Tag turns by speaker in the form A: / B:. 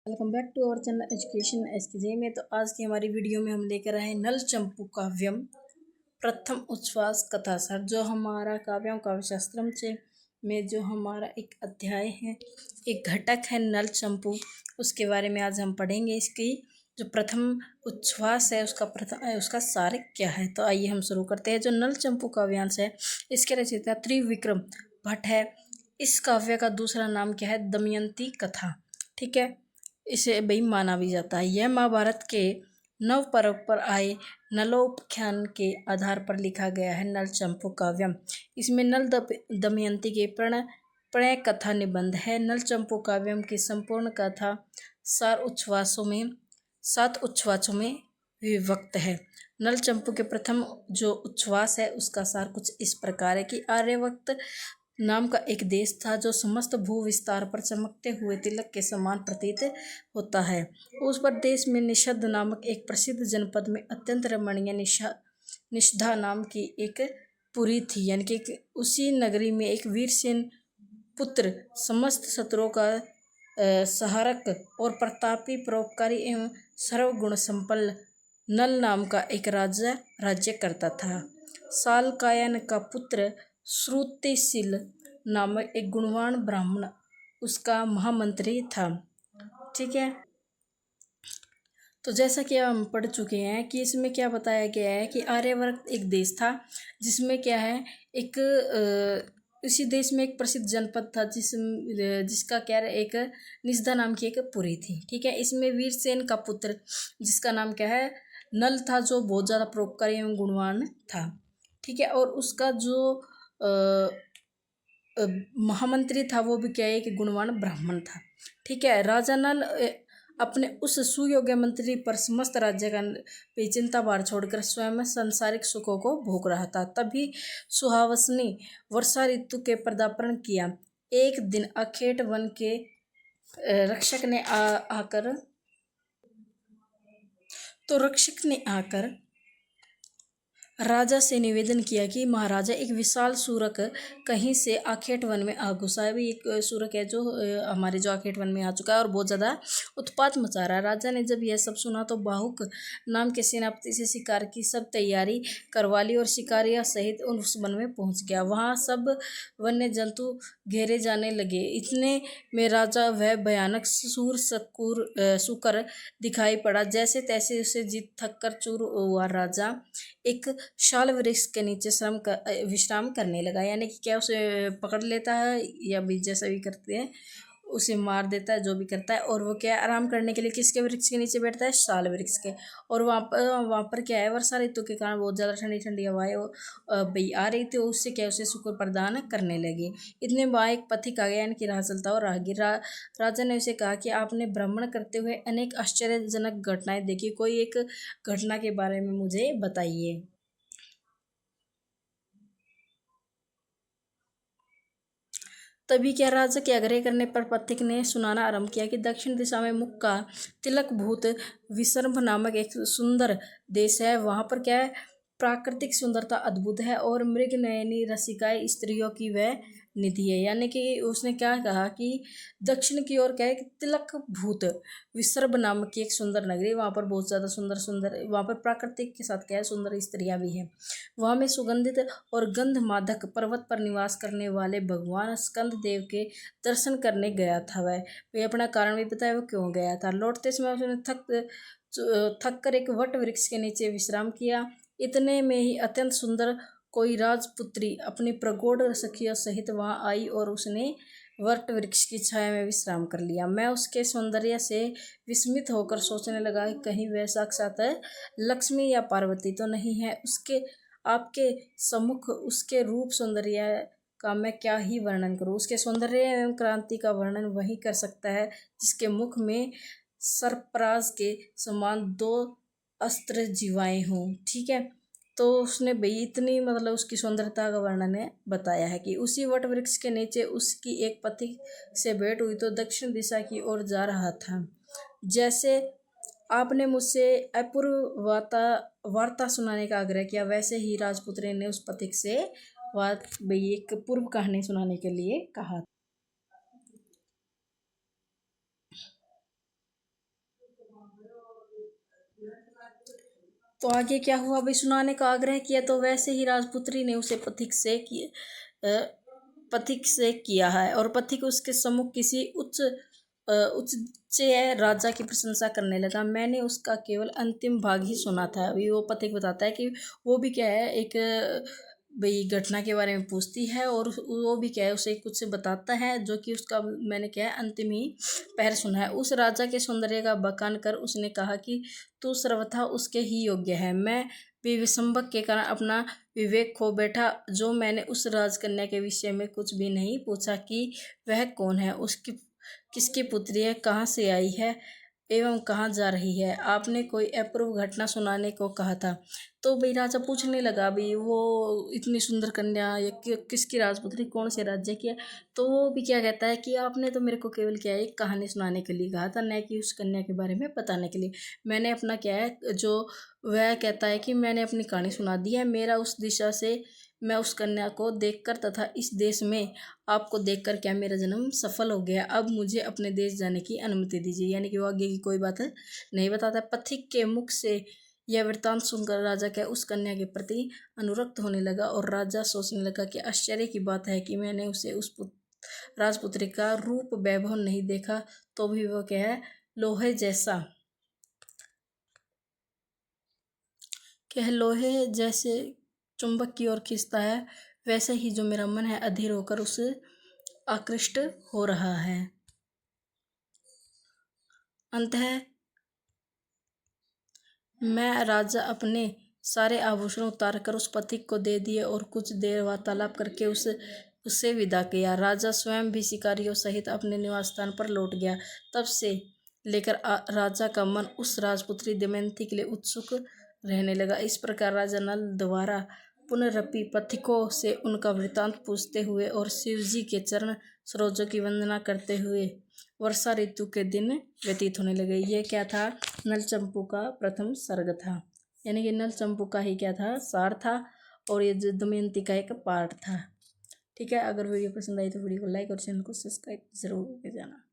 A: Welcome back to our channel Education SKJ में। तो आज की हमारी वीडियो में हम लेकर आए नल चंपू काव्यम प्रथम उच्छ्वास कथा सर, जो हमारा काव्यों काव्यशास्त्रम से में जो हमारा एक अध्याय है, एक घटक है नल चंपू, उसके बारे में आज हम पढ़ेंगे। इसकी जो प्रथम उच्छ्वास है उसका सार क्या है। तो आइए हम शुरू करते हैं। जो नल चंपू काव्यांश है, इसके रचयिता त्रिविक्रम भट्ट है। इस काव्य का दूसरा नाम क्या है? दमयंती कथा। ठीक है, इसे भाई माना भी जाता है। यह महाभारत के नव पर्व पर आए नलोपाख्यान के आधार पर लिखा गया है नल चंपू काव्यम। इसमें नल दमयंती के प्रणय कथा निबंध है। नल चंपू काव्यम की संपूर्ण कथा सात उच्छ्वासों में विभक्त है। नल चंपू के प्रथम जो उच्छ्वास है उसका सार कुछ इस प्रकार है कि आर्यवक्त नाम का एक देश था, जो समस्त भू विस्तार पर चमकते हुए तिलक के समान प्रतीत होता है। उस पर देश में निषद नामक एक प्रसिद्ध जनपद में अत्यंत रमणीय निषधा नाम की एक पुरी थी। यानी कि उसी नगरी में एक वीरसेन पुत्र, समस्त शत्रुओं का सहारक और प्रतापी, परोपकारी एवं सर्वगुण संपन्न नल नाम का एक राज्य करता था। सालकायन का पुत्र श्रुतिशील नामक एक गुणवान ब्राह्मण उसका महामंत्री था। ठीक है, तो जैसा कि हम पढ़ चुके हैं कि इसमें क्या बताया गया है कि आर्यवर्त एक देश था, जिसमें क्या है, एक इसी देश में एक प्रसिद्ध जनपद था जिसका क्या है, एक निषदा नाम की एक पुरी थी। ठीक है, इसमें वीरसेन का पुत्र जिसका नाम क्या है, नल था, जो बहुत ज़्यादा परोपकारी एवं गुणवान था। ठीक है, और उसका जो महामंत्री था वो भी क्या है कि गुणवान ब्राह्मण था। ठीक है, राजा नल अपने उस सुयोग्य मंत्री पर समस्त राज्य का चिंता भार छोड़कर स्वयं संसारिक सुखों को भोग रहा था। तभी सुहावसनी वर्षा ऋतु के पदार्पण किया। एक दिन अखेट वन के रक्षक ने आकर राजा से निवेदन किया कि महाराजा, एक विशाल सूरक कहीं से आखेट वन में आ घुसा है। भी एक सूरक है जो हमारे जो आखेट वन में आ चुका है और बहुत ज़्यादा उत्पात मचा रहा है। राजा ने जब यह सब सुना तो बाहुक नाम के सेनापति से शिकार की सब तैयारी करवा ली और शिकारियों सहित उस वन में पहुंच गया। वहां सब वन्य जंतु घेरे जाने लगे। इतने में राजा वह भयानक सुकर दिखाई पड़ा। जैसे तैसे उसे जीत थक कर चूर हुआ राजा एक शाल वृक्ष के नीचे विश्राम करने लगा। यानी कि क्या, उसे पकड़ लेता है या भी जैसा भी करते हैं उसे मार देता है, जो भी करता है, और वो क्या, आराम करने के लिए किसके वृक्ष के नीचे बैठता है? शाल वृक्ष के। और वहाँ पर क्या है, वर्षा ऋतु के कारण बहुत ज़्यादा ठंडी ठंडी हवाएं बई आ रही थी। उससे क्या, उसे सुख प्रदान करने लगी। इतने वहाँ एक पथिक आ गया, यानी कि राह चलता और राहगीर। राजा ने उसे कहा कि आपने भ्रमण करते हुए अनेक आश्चर्यजनक घटनाएं देखी, कोई एक घटना के बारे में मुझे बताइए। तभी क्या, राजा के आग्रह करने पर पथिक ने सुनाना आरंभ किया कि दक्षिण दिशा में मुख का तिलकभूत विसर्भ नामक एक सुंदर देश है। वहां पर क्या है, प्राकृतिक सुंदरता अद्भुत है और मृग नयनी रसिकाएं स्त्रियों की वह निधि है। यानी कि उसने क्या कहा कि दक्षिण की ओर क्या है कि तिलकभूत विसर्भ नामक की एक सुंदर नगरी, वहां पर बहुत ज़्यादा सुंदर वहां पर प्राकृतिक के साथ क्या है, सुंदर स्त्रियां भी हैं। वहां में सुगंधित और गंधमादक पर्वत पर निवास करने वाले भगवान स्कंद देव के दर्शन करने गया था। वह अपना कारण भी बताया वो क्यों गया था। लौटते समय उसने थक कर एक वट वृक्ष के नीचे विश्राम किया। इतने में ही अत्यंत सुंदर कोई राजपुत्री अपनी प्रगौढ़ सखियों सहित वहां आई और उसने वट वृक्ष की छाया में विश्राम कर लिया। मैं उसके सौंदर्य से विस्मित होकर सोचने लगा कि कहीं वह साक्षात लक्ष्मी या पार्वती तो नहीं है। उसके आपके सम्मुख उसके रूप सौंदर्य का मैं क्या ही वर्णन करूं। उसके सौंदर्य एवं क्रांति का वर्णन वही कर सकता है जिसके मुख में सरपराज के समान दो अस्त्र जीवाएं हों। ठीक है, तो उसने भाई इतनी मतलब उसकी सुंदरता का वर्णन है बताया है कि उसी वट वृक्ष के नीचे उसकी एक पथिक से भेंट हुई तो दक्षिण दिशा की ओर जा रहा था। जैसे आपने मुझसे अपूर्व वार्ता सुनाने का आग्रह किया, वैसे ही राजपुत्री ने उस पथिक से भाई एक पूर्व कहानी सुनाने के लिए कहा। तो आगे क्या हुआ भाई, सुनाने का आग्रह किया तो वैसे ही राजपुत्री ने उसे पथिक से किया है, और पथिक उसके सम्मुख किसी उच्च राजा की प्रशंसा करने लगा। मैंने उसका केवल अंतिम भाग ही सुना था। अभी वो पथिक बताता है कि वो भी क्या है, एक भाई घटना के बारे में पूछती है, और वो भी क्या है उसे कुछ बताता है, जो कि उसका मैंने क्या है अंतिम ही पहर सुना है। उस राजा के सौंदर्य का बखान कर उसने कहा कि तू सर्वथा उसके ही योग्य है। मैं विसंबक के कारण अपना विवेक खो बैठा, जो मैंने उस राजकन्या के विषय में कुछ भी नहीं पूछा कि वह कौन है, उसकी किसकी पुत्री है, कहाँ से आई है एवं कहाँ जा रही है। आपने कोई अपूर्व घटना सुनाने को कहा था। तो भाई राजा पूछने लगा, भाई वो इतनी सुंदर कन्या या किसकी राजपुत्री, कौन से राज्य की है। तो वो भी क्या कहता है कि आपने तो मेरे को केवल क्या है एक कहानी सुनाने के लिए कहा था, न कि उस कन्या के बारे में बताने के लिए। मैंने अपना क्या है जो वह कहता है कि मैंने अपनी कहानी सुना दी है। मेरा उस दिशा से मैं उस कन्या को देखकर तथा इस देश में आपको देखकर क्या मेरा जन्म सफल हो गया। अब मुझे अपने देश जाने की अनुमति दीजिए। यानी कि वो आगे की कोई बात नहीं बताता। पथिक के मुख से यह वृत्तांत सुनकर राजा क्या उस कन्या के प्रति अनुरक्त होने लगा, और राजा सोचने लगा कि आश्चर्य की बात है कि मैंने उसे उस राजपुत्री का रूप वैभव नहीं देखा, तो भी वो क्या है लोहे जैसा, क्या है लोहे जैसे चुंबक की ओर खींचता है, वैसे ही जो मेरा मन है अधीर होकर उससे आकृष्ट हो रहा है। अंततः मैं राजा अपने सारे आभूषण उतार कर उस पथिक को दे दिए और कुछ देर वार्तालाप करके उससे विदा किया। राजा स्वयं भी शिकारियों सहित अपने निवास स्थान पर लौट गया। तब से लेकर राजा का मन उस राजपुत्री दमयंती के लिए उत्सुक रहने लगा। इस प्रकार राजा नल द्वारा पुनरपि पथिकों से उनका वृत्तांत पूछते हुए और शिवजी के चरण सरोजों की वंदना करते हुए वर्षा ऋतु के दिन व्यतीत होने लगे। ये क्या था, नल चंपू का प्रथम सर्ग था। यानी कि नल चंपू का ही क्या था, सार था, और ये दमयंती का एक पार्ट था। ठीक है, अगर वीडियो पसंद आई तो वीडियो को लाइक और चैनल को सब्सक्राइब जरूर कर जाना।